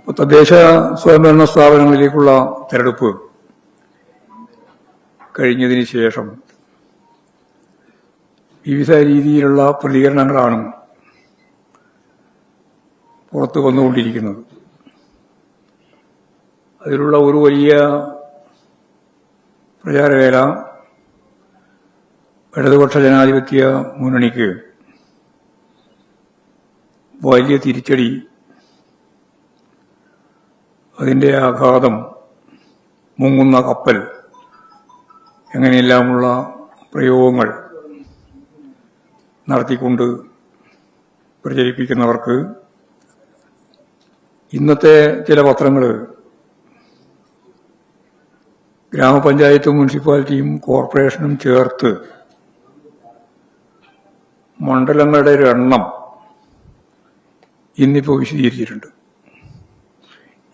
തദ്ദേശ സ്വയംഭരണ സ്ഥാപനങ്ങളിലേക്കുള്ള തെരഞ്ഞെടുപ്പ് കഴിഞ്ഞതിന് ശേഷം വിവിധ രീതിയിലുള്ള പ്രതികരണങ്ങളാണ് പുറത്തു വന്നുകൊണ്ടിരിക്കുന്നത്. അതിലുള്ള ഒരു വലിയ പ്രചാരവേല ഇടതുപക്ഷ ജനാധിപത്യ മുന്നണിക്ക് വലിയ തിരിച്ചടി, അതിന്റെ ആഘാതം, മുങ്ങുന്ന കപ്പൽ, എങ്ങനെയെല്ലാമുള്ള പ്രയോഗങ്ങൾ നടത്തിക്കൊണ്ട് പ്രചരിപ്പിക്കുന്നവർക്ക് ഇന്നത്തെ ചില പത്രങ്ങൾ ഗ്രാമപഞ്ചായത്തും മുനിസിപ്പാലിറ്റിയും കോർപ്പറേഷനും ചേർത്ത് മണ്ഡലങ്ങളുടെ ഒരു എണ്ണം ഇന്നിപ്പോൾ വിശദീകരിച്ചിട്ടുണ്ട്.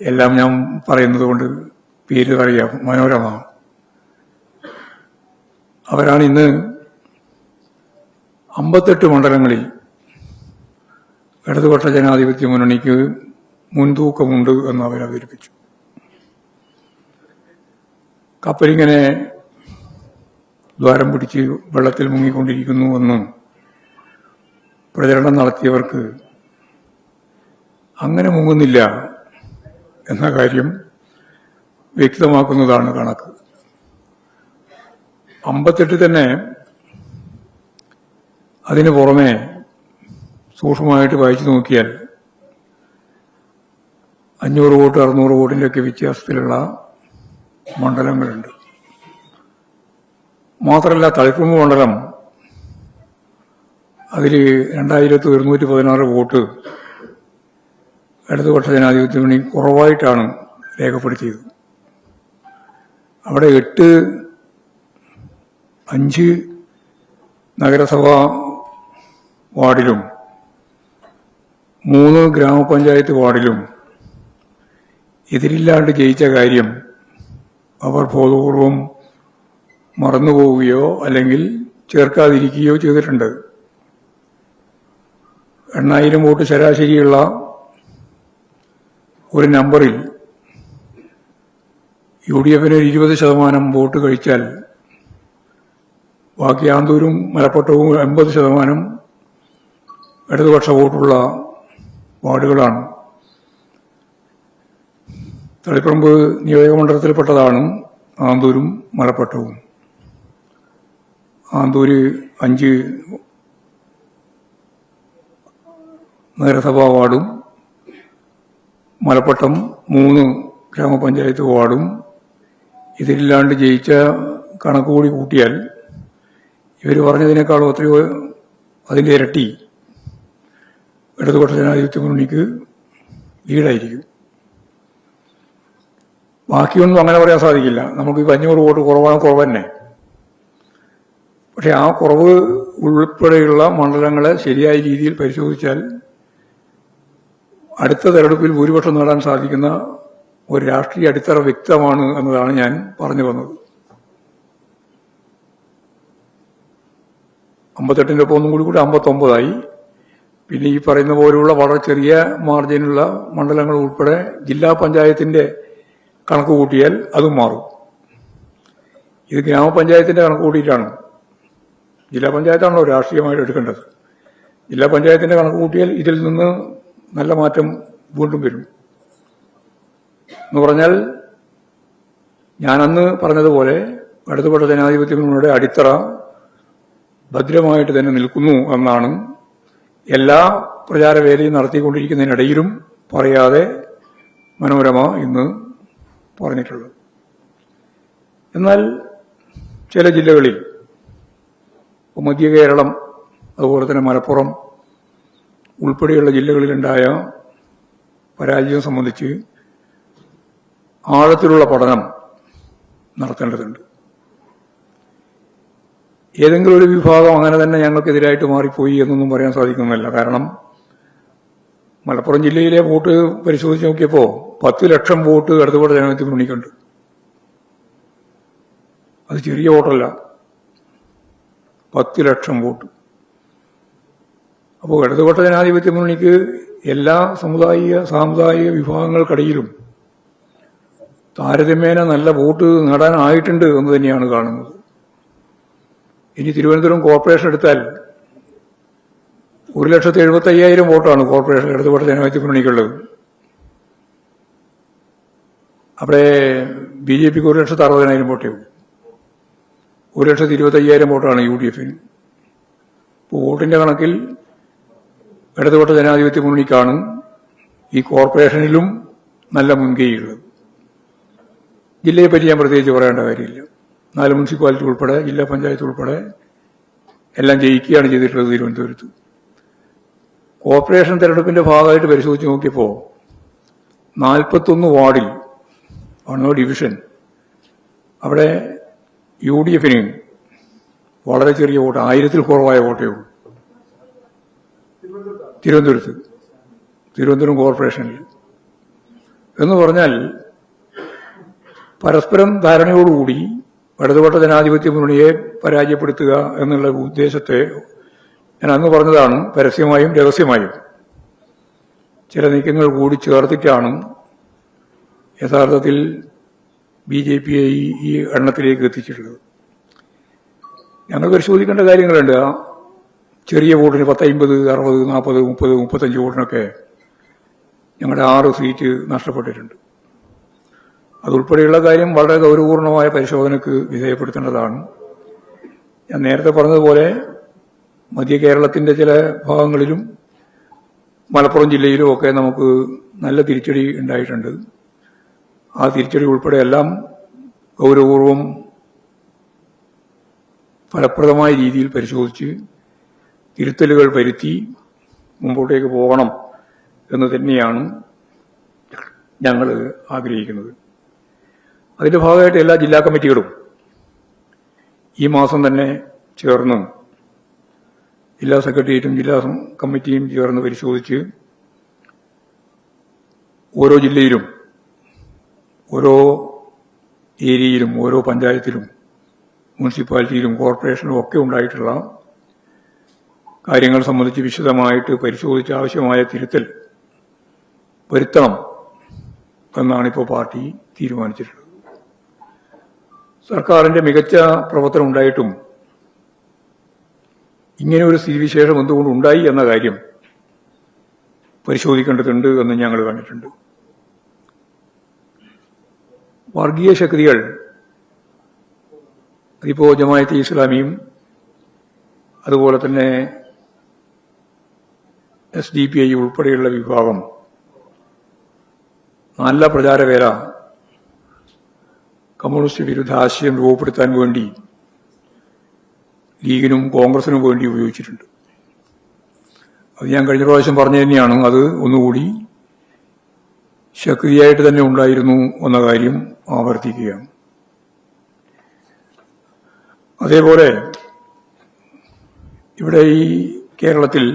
എല്ലാം ഞാൻ പറയുന്നത് കൊണ്ട് പേര് അറിയാം. മനോരമ അവരാണ് ഇന്ന് 58 മണ്ഡലങ്ങളിൽ ഇടതുപക്ഷ ജനാധിപത്യ മുന്നണിക്ക് മുൻതൂക്കമുണ്ട് എന്ന് അവർ അവതരിപ്പിച്ചു. കപ്പലിങ്ങനെ ദ്വാരം പിടിച്ച് വെള്ളത്തിൽ മുങ്ങിക്കൊണ്ടിരിക്കുന്നുവെന്ന് പ്രചരണം നടത്തിയവർക്ക് അങ്ങനെ മുങ്ങുന്നില്ല എന്ന കാര്യം വ്യക്തമാക്കുന്നതാണ് കണക്ക്. 58 തന്നെ. അതിനു പുറമെ സൂക്ഷ്മമായിട്ട് വായിച്ചു നോക്കിയാൽ 500 വോട്ട് 600 വോട്ടിന്റെയൊക്കെ വ്യത്യാസത്തിലുള്ള മണ്ഡലങ്ങളുണ്ട്. മാത്രമല്ല, തളിപ്പറമ്പ് മണ്ഡലം അതിൽ 2116 വോട്ട് ഇടതുപക്ഷ ജനാധിപത്യ മുന്നണി കുറവായിട്ടാണ് രേഖപ്പെടുത്തിയത്. അവിടെ 5 നഗരസഭാ വാർഡിലും 3 ഗ്രാമപഞ്ചായത്ത് വാർഡിലും എതിരില്ലാണ്ട് ജയിച്ച കാര്യം അവർ ബോധപൂർവം മറന്നുപോവുകയോ അല്ലെങ്കിൽ ചേർക്കാതിരിക്കുകയോ ചെയ്തിട്ടുണ്ട്. 8000 വോട്ട് ശരാശരിയുള്ള ഒരു നമ്പറിൽ UDF-ന് 20% വോട്ട് കഴിച്ചാൽ ബാക്കി ആന്തൂരും മലപ്പട്ടവും 80% ഇടതുപക്ഷ വോട്ടുള്ള വാർഡുകളാണ്. തളിപ്പറമ്പ് നിയോജകമണ്ഡലത്തിൽപ്പെട്ടതാണ് ആന്തൂരും മലപ്പട്ടവും. ആന്തൂര് 5 നഗരസഭാ വാർഡും മലപ്പട്ടം 3 ഗ്രാമപഞ്ചായത്ത് വാർഡും ഇതിലില്ലാണ്ട് ജയിച്ച കണക്കുകൂടി കൂട്ടിയാൽ ഇവർ പറഞ്ഞതിനേക്കാളും എത്രയോ അതിൻ്റെ ഇരട്ടി ഇടതുപക്ഷ ജനാധിപത്യ മുന്നണിക്ക് ലീഡായിരിക്കും. ബാക്കിയൊന്നും അങ്ങനെ പറയാൻ സാധിക്കില്ല. നമുക്ക് 500 വോട്ട് കുറവ് തന്നെ. പക്ഷെ ആ കുറവ് ഉൾപ്പെടെയുള്ള മണ്ഡലങ്ങളെ ശരിയായ രീതിയിൽ പരിശോധിച്ചാൽ അടുത്ത തെരഞ്ഞെടുപ്പിൽ ഭൂരിപക്ഷം നേടാൻ സാധിക്കുന്ന ഒരു രാഷ്ട്രീയ അടിത്തറ വ്യക്തമാണ് എന്നതാണ് ഞാൻ പറഞ്ഞു വന്നത്. 58-ന്റെ ഒപ്പം ഒന്നും കൂടി 59 പിന്നെ ഈ പറയുന്ന പോലെയുള്ള വളരെ ചെറിയ മാർജിനുള്ള മണ്ഡലങ്ങൾ ഉൾപ്പെടെ ജില്ലാ പഞ്ചായത്തിന്റെ കണക്ക് കൂട്ടിയാൽ അതും മാറും. ഇത് ഗ്രാമപഞ്ചായത്തിന്റെ കണക്ക് കൂട്ടിയിട്ടാണ്. ജില്ലാ പഞ്ചായത്താണല്ലോ രാഷ്ട്രീയമായിട്ട് എടുക്കേണ്ടത്. ജില്ലാ പഞ്ചായത്തിന്റെ കണക്ക് കൂട്ടിയാൽ ഇതിൽ നിന്ന് നല്ല മാറ്റം വീണ്ടും വരും. എന്ന് പറഞ്ഞാൽ ഞാനന്ന് പറഞ്ഞതുപോലെ ഇടതുപക്ഷ ജനാധിപത്യ മുന്നണിയുടെ അടിത്തറ ഭദ്രമായിട്ട് തന്നെ നിൽക്കുന്നു എന്നാണ് എല്ലാ പ്രചാരവേലയും നടത്തിക്കൊണ്ടിരിക്കുന്നതിനിടയിലും പറയാതെ മനോരമ ഇന്ന് പറഞ്ഞിട്ടുള്ളത്. എന്നാൽ ചില ജില്ലകളിൽ, മധ്യ കേരളം അതുപോലെ തന്നെ മലപ്പുറം ഉൾപ്പെടെയുള്ള ജില്ലകളിലുണ്ടായ പരാജയം സംബന്ധിച്ച് ആഴത്തിലുള്ള പഠനം നടത്തേണ്ടതുണ്ട്. ഏതെങ്കിലും ഒരു വിഭാഗം അങ്ങനെ തന്നെ ഞങ്ങൾക്കെതിരായിട്ട് മാറിപ്പോയി എന്നൊന്നും പറയാൻ സാധിക്കുന്നതല്ല. കാരണം മലപ്പുറം ജില്ലയിലെ വോട്ട് പരിശോധിച്ച് നോക്കിയപ്പോൾ 10 ലക്ഷം വോട്ട് ഇടതുപക്ഷ ജനാധിപത്യ മുന്നണിക്കുണ്ട്. അത് ചെറിയ വോട്ടല്ല, 10 ലക്ഷം വോട്ട്. അപ്പോൾ ഇടതുപക്ഷ ജനാധിപത്യ മുന്നണിക്ക് എല്ലാ സാമുദായിക വിഭാഗങ്ങൾക്കിടയിലും താരതമ്യേന നല്ല വോട്ട് നേടാനായിട്ടുണ്ട് എന്ന് തന്നെയാണ് കാണുന്നത്. ഇനി തിരുവനന്തപുരം കോർപ്പറേഷൻ എടുത്താൽ 1,75,000 വോട്ടാണ് കോർപ്പറേഷൻ ഇടതുപക്ഷ ജനാധിപത്യ മുന്നണിക്കുള്ളത്. അവിടെ BJPക്ക് 1,60,000 വോട്ടേ ഉള്ളൂ. 1,25,000 വോട്ടാണ് UDFന്. ഇപ്പോൾ വോട്ടിന്റെ കണക്കിൽ ഇടതുപക്ഷ ജനാധിപത്യ മുന്നണിക്കാണ് ഈ കോർപ്പറേഷനിലും നല്ല മുൻകൈയുള്ളത്. ജില്ലയെപ്പറ്റി ഞാൻ പ്രത്യേകിച്ച് പറയേണ്ട കാര്യമില്ല. 4 മുനിസിപ്പാലിറ്റി ഉൾപ്പെടെ ജില്ലാ പഞ്ചായത്ത് ഉൾപ്പെടെ എല്ലാം ജയിക്കുകയാണ് ചെയ്തിട്ടുള്ളത് തിരുവനന്തപുരത്ത്. കോർപ്പറേഷൻ തെരഞ്ഞെടുപ്പിന്റെ ഭാഗമായിട്ട് പരിശോധിച്ച് നോക്കിയപ്പോൾ 41 വാർഡിൽ ഡിവിഷൻ അവിടെ UDFന് വളരെ ചെറിയ വോട്ട്, 1000-ൽ കുറവായ വോട്ടേ ഉള്ളൂ. തിരുവനന്തപുരം കോർപ്പറേഷനിൽ എന്ന് പറഞ്ഞാൽ പരസ്പരം ധാരണയോടുകൂടി ഇടതുപക്ഷ ജനാധിപത്യ മുന്നണിയെ പരാജയപ്പെടുത്തുക എന്നുള്ള ഉദ്ദേശത്തെ ഞാൻ അന്ന് പറഞ്ഞതാണ്. പരസ്യമായും രഹസ്യമായും ചില നീക്കങ്ങൾ കൂടി ചേർത്തിട്ടാണ് യഥാർത്ഥത്തിൽ BJPയെ ഈ എണ്ണത്തിലേക്ക് എത്തിച്ചിട്ടുള്ളത്. ഞങ്ങൾ പരിശോധിക്കേണ്ട കാര്യങ്ങളുണ്ട്. ചെറിയ വോട്ടിന് 10, 50, 60, 40, 30, 35 വോട്ടിനൊക്കെ ഞങ്ങളുടെ 6 സീറ്റ് നഷ്ടപ്പെട്ടിട്ടുണ്ട്. അതുൾപ്പെടെയുള്ള കാര്യം വളരെ ഗൗരവപൂർണമായ പരിശോധനയ്ക്ക് വിധേയപ്പെടുത്തേണ്ടതാണ്. ഞാൻ നേരത്തെ പറഞ്ഞതുപോലെ മധ്യ കേരളത്തിന്റെ ചില ഭാഗങ്ങളിലും മലപ്പുറം ജില്ലയിലും ഒക്കെ നമുക്ക് നല്ല തിരിച്ചടി ഉണ്ടായിട്ടുണ്ട്. ആ തിരിച്ചടി ഉൾപ്പെടെ എല്ലാം ഗൗരവപൂർവം ഫലപ്രദമായ രീതിയിൽ പരിശോധിച്ച് തിരുത്തലുകൾ വരുത്തി മുമ്പോട്ടേക്ക് പോകണം എന്ന് തന്നെയാണ് ഞങ്ങൾ ആഗ്രഹിക്കുന്നത്. അതിന്റെ ഭാഗമായിട്ട് എല്ലാ ജില്ലാ കമ്മിറ്റികളും ഈ മാസം തന്നെ ചേർന്ന് ജില്ലാ സെക്രട്ടേറിയറ്റും ജില്ലാ കമ്മിറ്റിയും ചേർന്ന് പരിശോധിച്ച് ഓരോ ജില്ലയിലും ഓരോ ഏരിയയിലും ഓരോ പഞ്ചായത്തിലും മുനിസിപ്പാലിറ്റിയിലും കോർപ്പറേഷനിലും ഒക്കെ ഉണ്ടായിട്ടുള്ള കാര്യങ്ങൾ സംബന്ധിച്ച് വിശദമായിട്ട് പരിശോധിച്ച് ആവശ്യമായ തിരുത്തൽ വരുത്തണം എന്നാണിപ്പോൾ പാർട്ടി തീരുമാനിച്ചിട്ടുള്ളത്. സർക്കാരിന്റെ മികച്ച പ്രവർത്തനം ഉണ്ടായിട്ടും ഇങ്ങനെ ഒരു സ്ഥിതിവിശേഷം എന്തുകൊണ്ട് ഉണ്ടായി എന്ന കാര്യം പരിശോധിക്കേണ്ടതുണ്ട് എന്ന് ഞങ്ങൾ കണ്ടിട്ടുണ്ട്. വർഗീയ ശക്തികൾ അതിപ്പോ ജമാഅത്തെ ഇസ്ലാമിയും അതുപോലെ തന്നെ SDPI ഉൾപ്പെടെയുള്ള വിഭാഗം നല്ല പ്രചാരവേല കമ്മ്യൂണിസ്റ്റ് വിരുദ്ധ ആശയം രൂപപ്പെടുത്താൻ വേണ്ടി ലീഗിനും കോൺഗ്രസിനും വേണ്ടി ഉപയോഗിച്ചിട്ടുണ്ട്. അത് ഞാൻ കഴിഞ്ഞ പ്രാവശ്യം പറഞ്ഞു തന്നെയാണ്. അത് ഒന്നുകൂടി ശക്തിയായിട്ട് തന്നെ ഉണ്ടായിരുന്നു എന്ന കാര്യം ആവർത്തിക്കുകയാണ്. അതേപോലെ ഇവിടെ ഈ കേരളത്തിൽ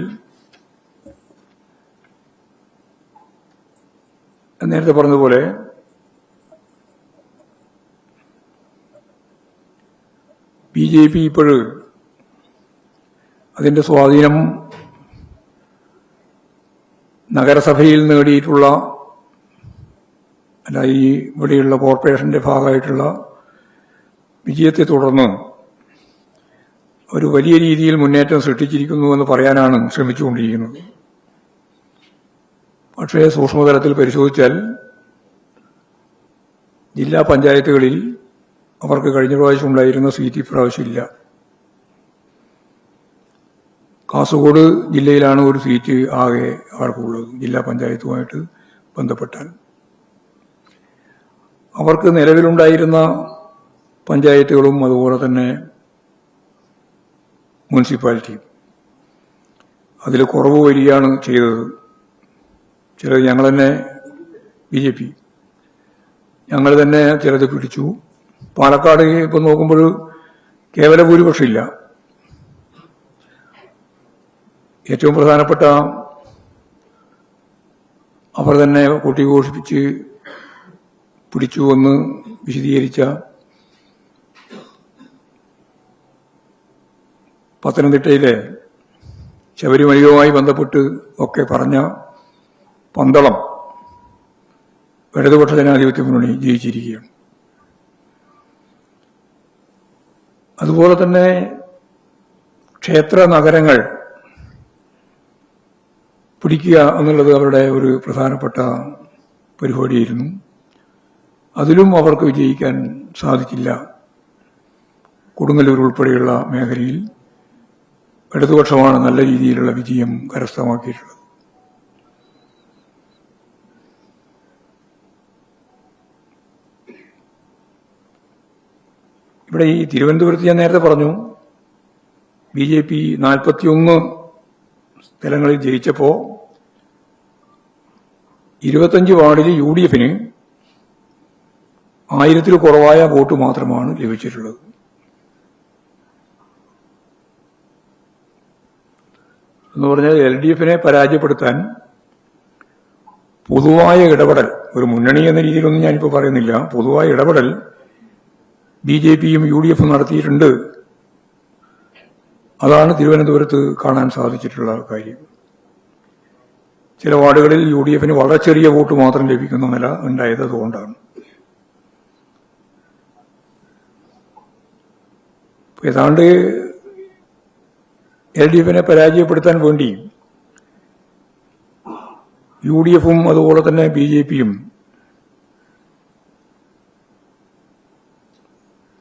നേരത്തെ പറഞ്ഞതുപോലെ BJP ഇപ്പോൾ അതിന്റെ സ്വാധീനം നഗരസഭയിൽ നേടിയിട്ടുള്ള അല്ല ഈ ഇവിടെയുള്ള കോർപ്പറേഷന്റെ ഭാഗമായിട്ടുള്ള വിജയത്തെ തുടർന്ന് ഒരു വലിയ രീതിയിൽ മുന്നേറ്റം സൃഷ്ടിച്ചിരിക്കുന്നു എന്ന് പറയാനാണ് ശ്രമിച്ചുകൊണ്ടിരിക്കുന്നത്. പക്ഷേ സൂക്ഷ്മതലത്തിൽ പരിശോധിച്ചാൽ ജില്ലാ പഞ്ചായത്തുകളിൽ അവർക്ക് കഴിഞ്ഞ പ്രാവശ്യം ഉണ്ടായിരുന്ന സീറ്റ് ഇപ്രാവശ്യമില്ല. കാസർഗോഡ് ജില്ലയിലാണ് ഒരു സീറ്റ് ആകെ അവർക്കുള്ളത് ജില്ലാ പഞ്ചായത്തുമായിട്ട് ബന്ധപ്പെട്ടാൽ. അവർക്ക് നിലവിലുണ്ടായിരുന്ന പഞ്ചായത്തുകളും അതുപോലെ തന്നെ മുനിസിപ്പാലിറ്റിയും അതിൽ കുറവ് വരികയാണ് ചെയ്തത്. ചിലത് ഞങ്ങൾ തന്നെ BJP ഞങ്ങൾ തന്നെ ചിലത് പിടിച്ചു. പാലക്കാട് ഇപ്പം നോക്കുമ്പോൾ കേവല ഭൂരിപക്ഷമില്ല. ഏറ്റവും പ്രധാനപ്പെട്ട അവർ തന്നെ കൊട്ടിഘോഷിപ്പിച്ച് പിടിച്ചുവെന്ന് വിശദീകരിച്ച പത്തനംതിട്ടയിലെ ശബരിമലയുമായി ബന്ധപ്പെട്ട് ഒക്കെ പറഞ്ഞ പന്തളം ഇടതുപക്ഷ ജനാധിപത്യ മുന്നണി ജയിച്ചിരിക്കുകയാണ്. അതുപോലെ തന്നെ ക്ഷേത്ര നഗരങ്ങൾ പിടിക്കുക എന്നുള്ളത് അവരുടെ ഒരു പ്രധാനപ്പെട്ട പരിപാടിയായിരുന്നു. അതിലും അവർക്ക് വിജയിക്കാൻ സാധിച്ചില്ല. കൊടുങ്ങല്ലൂർ ഉൾപ്പെടെയുള്ള മേഖലയിൽ ഇടതുപക്ഷമാണ് നല്ല രീതിയിലുള്ള വിജയം കരസ്ഥമാക്കിയിട്ടുള്ളത്. ഇവിടെ ഈ തിരുവനന്തപുരത്ത് ഞാൻ നേരത്തെ പറഞ്ഞു, BJP 41 സ്ഥലങ്ങളിൽ ജയിച്ചപ്പോ 25 വാർഡിൽ UDF-ന് 1000-ൽ കുറവായ വോട്ട് മാത്രമാണ് ലഭിച്ചിട്ടുള്ളത്. എന്ന് പറഞ്ഞാൽ LDF-നെ പരാജയപ്പെടുത്താൻ പൊതുവായ ഇടപെടൽ, ഒരു മുന്നണി എന്ന രീതിയിലൊന്നും ഞാനിപ്പോൾ പറയുന്നില്ല, പൊതുവായ ഇടപെടൽ BJP-യും UDF-ഉം നടത്തിയിട്ടുണ്ട്. അതാണ് തിരുവനന്തപുരത്ത് കാണാൻ സാധിച്ചിട്ടുള്ള കാര്യം. ചില വാർഡുകളിൽ UDF-ന് വളരെ ചെറിയ വോട്ട് മാത്രം ലഭിക്കുന്ന നില ഉണ്ടായത് അതുകൊണ്ടാണ്. ഏതാണ്ട് LDF-നെ പരാജയപ്പെടുത്താൻ വേണ്ടി UDF-ഉം അതുപോലെ തന്നെ BJP-യും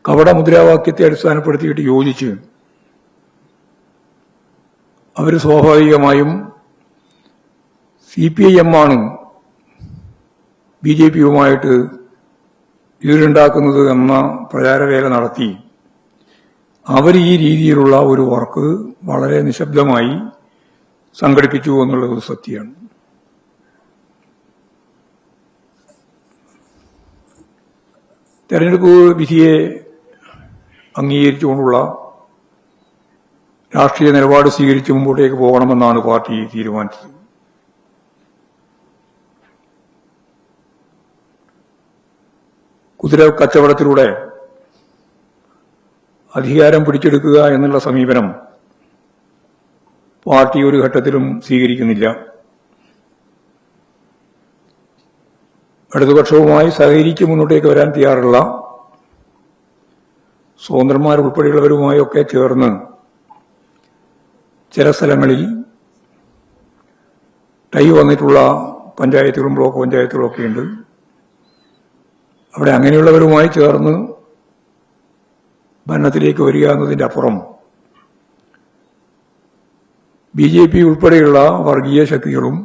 കപട മുദ്രാവാക്യത്തെ അടിസ്ഥാനപ്പെടുത്തിയിട്ട് യോജിച്ച് അവർ സ്വാഭാവികമായും CPIM ആണ് BJP-യുമായിട്ട് ഈടുണ്ടാക്കുന്നത് എന്ന പ്രചാരവേല നടത്തി അവർ ഈ രീതിയിലുള്ള ഒരു വർക്ക് വളരെ നിശബ്ദമായി സംഘടിപ്പിച്ചു എന്നുള്ളത് സത്യമാണ്. തെരഞ്ഞെടുപ്പ് വിധിയെ അംഗീകരിച്ചുകൊണ്ടുള്ള രാഷ്ട്രീയ നിലപാട് സ്വീകരിച്ച് മുമ്പോട്ടേക്ക് പോകണമെന്നാണ് പാർട്ടി തീരുമാനിച്ചത്. കുതിര കച്ചവടത്തിലൂടെ അധികാരം പിടിച്ചെടുക്കുക എന്നുള്ള സമീപനം പാർട്ടി ഒരു ഘട്ടത്തിലും സ്വീകരിക്കുന്നില്ല. ഇടതുപക്ഷവുമായി സഹകരിച്ച് മുന്നോട്ടേക്ക് വരാൻ തയ്യാറുള്ള സ്വതന്ത്രന്മാരുൾപ്പെടെയുള്ളവരുമായൊക്കെ ചേർന്ന് ചില സ്ഥലങ്ങളിൽ ടൈ വന്നിട്ടുള്ള പഞ്ചായത്തുകളും ബ്ലോക്ക് പഞ്ചായത്തുകളും ഒക്കെയുണ്ട്. അവിടെ അങ്ങനെയുള്ളവരുമായി ചേർന്ന് ഭരണത്തിലേക്ക് വരിക എന്നതിന്റെ അപ്പുറം BJP ഉൾപ്പെടെയുള്ള വർഗീയ ശക്തികളും